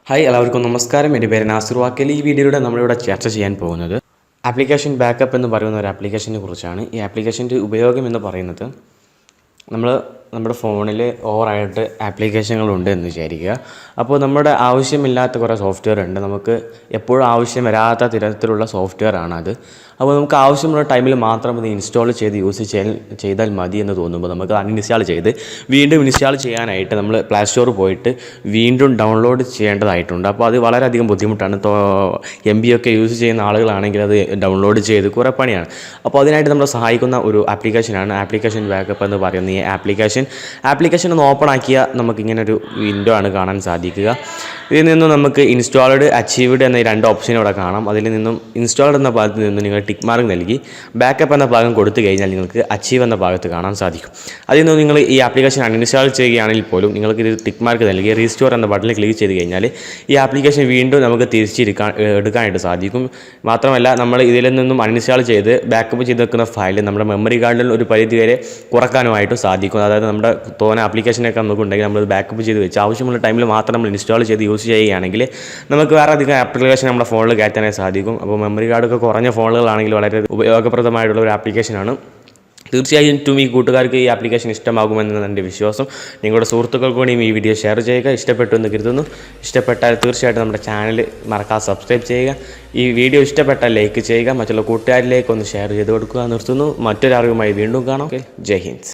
Hi എല്ലാവർക്കും നമസ്കാരം. എൻ്റെ പേര് നാസിർ വാക്കലി. ഈ വീഡിയോയുടെ നമ്മളിവിടെ ചർച്ച ചെയ്യാൻ പോകുന്നത് ആപ്ലിക്കേഷൻ ബാക്കപ്പ് എന്ന് പറയുന്ന ഒരു ആപ്ലിക്കേഷനെ കുറിച്ചാണ്. ഈ ആപ്ലിക്കേഷൻ്റെ ഉപയോഗം എന്ന് പറയുന്നത് നമ്മുടെ ഫോണിൽ ഓവറായിട്ട് ആപ്ലിക്കേഷനുകളുണ്ട് എന്ന് വിചാരിക്കുക. അപ്പോൾ നമ്മുടെ ആവശ്യമില്ലാത്ത കുറേ സോഫ്റ്റ്വെയർ ഉണ്ട്, നമുക്ക് എപ്പോഴും ആവശ്യം വരാത്ത തരത്തിലുള്ള സോഫ്റ്റ്വെയർ ആണത്. അപ്പോൾ നമുക്ക് ആവശ്യമുള്ള ടൈമിൽ മാത്രം അത് ഇൻസ്റ്റാൾ ചെയ്ത് യൂസ് ചെയ്താൽ മതി എന്ന് തോന്നുമ്പോൾ നമുക്ക് അൺഇൻസ്റ്റാൾ ചെയ്ത് വീണ്ടും ഇൻസ്റ്റാൾ ചെയ്യാനായിട്ട് നമ്മൾ പ്ലേ സ്റ്റോറിൽ പോയിട്ട് വീണ്ടും ഡൗൺലോഡ് ചെയ്യേണ്ടതായിട്ടുണ്ട്. അപ്പോൾ അത് വളരെയധികം ബുദ്ധിമുട്ടാണ്. MB ഒക്കെ യൂസ് ചെയ്യുന്ന ആളുകളാണെങ്കിൽ അത് ഡൗൺലോഡ് ചെയ്ത് കുറേ പണിയാണ്. അപ്പോൾ അതിനായിട്ട് നമ്മളെ സഹായിക്കുന്ന ഒരു ആപ്ലിക്കേഷനാണ് ആപ്ലിക്കേഷൻ ബാക്കപ്പ് എന്ന് പറയുന്ന ഈ ആപ്ലിക്കേഷൻ ഒന്ന് ഓപ്പൺ ആക്കിയാൽ നമുക്കിങ്ങനെ ഒരു വിൻഡോ ആണ് കാണാൻ സാധിക്കുക. ഇതിൽ നിന്നും നമുക്ക് ഇൻസ്റ്റാൾഡ്, അച്ചീവ്ഡ് എന്ന ഈ രണ്ട് ഓപ്ഷൻ ഇവിടെ കാണാം. അതിൽ നിന്നും ഇൻസ്റ്റാൾഡ് എന്ന ഭാഗത്ത് നിന്നും നിങ്ങൾ ടിക്ക് മാർക്ക് നൽകി ബാക്കപ്പ് എന്ന ഭാഗം കൊടുത്തു കഴിഞ്ഞാൽ നിങ്ങൾക്ക് അച്ചീവ് എന്ന ഭാഗത്ത് കാണാൻ സാധിക്കും. അതിൽ നിന്ന് നിങ്ങൾ ഈ ആപ്ലിക്കേഷൻ അൺഇൻസ്റ്റാൾ ചെയ്യുകയാണെങ്കിൽ പോലും നിങ്ങൾക്ക് ഇത് ടിക്ക് മാർക്ക് നൽകി റീസ്റ്റോർ എന്ന ബട്ടണിൽ ക്ലിക്ക് ചെയ്ത് കഴിഞ്ഞാൽ ഈ ആപ്ലിക്കേഷൻ വീണ്ടും നമുക്ക് എടുക്കാനായിട്ട് സാധിക്കും. മാത്രമല്ല നമ്മൾ ഇതിൽ നിന്നും അൺഇൻസ്റ്റാൾ ചെയ്ത് ബാക്കപ്പ് ചെയ്ത് വെക്കുന്ന ഫയൽ നമ്മുടെ മെമ്മറി കാർഡിൽ ഒരു പരിധി വരെ കുറക്കാനുമായിട്ട് സാധിക്കും. അതായത് നമ്മുടെ തോന്നെ ആപ്ലിക്കേഷനൊക്കെ നമുക്കുണ്ടെങ്കിൽ നമ്മൾ ബാക്കപ്പ് ചെയ്ത് വെച്ച് ആവശ്യമുള്ള ടൈമിൽ മാത്രം നമ്മൾ ഇൻസ്റ്റാൾ ചെയ്ത് യൂസ് ചെയ്യുകയാണെങ്കിൽ നമുക്ക് വേറെ അധികം ആപ്ലിക്കേഷൻ നമ്മുടെ ഫോണിൽ കയറ്റാനായി സാധിക്കും. അപ്പോൾ മെമ്മറി കാർഡൊക്കെ കുറഞ്ഞ ഫോണുകളാണെങ്കിൽ വളരെ ഉപയോഗപ്രദമായിട്ടുള്ള ഒരു ആപ്ലിക്കേഷനാണ്. തീർച്ചയായും ഈ കൂട്ടുകാർക്ക് ഈ ആപ്ലിക്കേഷൻ ഇഷ്ടമാകുമെന്നാണ് എൻ്റെ വിശ്വാസം. നിങ്ങളുടെ സുഹൃത്തുക്കൾക്ക് കൂടിയും ഈ വീഡിയോ ഷെയർ ചെയ്യുക. ഇഷ്ടപ്പെട്ടു എന്ന് കരുതുന്നു. ഇഷ്ടപ്പെട്ടാൽ തീർച്ചയായിട്ടും നമ്മുടെ ചാനൽ മറക്കാതെ സബ്സ്ക്രൈബ് ചെയ്യുക. ഈ വീഡിയോ ഇഷ്ടപ്പെട്ടാൽ ലൈക്ക് ചെയ്യുക. മറ്റുള്ള കൂട്ടുകാരിലേക്ക് ഒന്ന് ഷെയർ ചെയ്ത് കൊടുക്കുക. നിർത്തുന്നു. മറ്റൊരു അറിവുമായി വീണ്ടും കാണാം. ജയ് ഹിന്ദ്.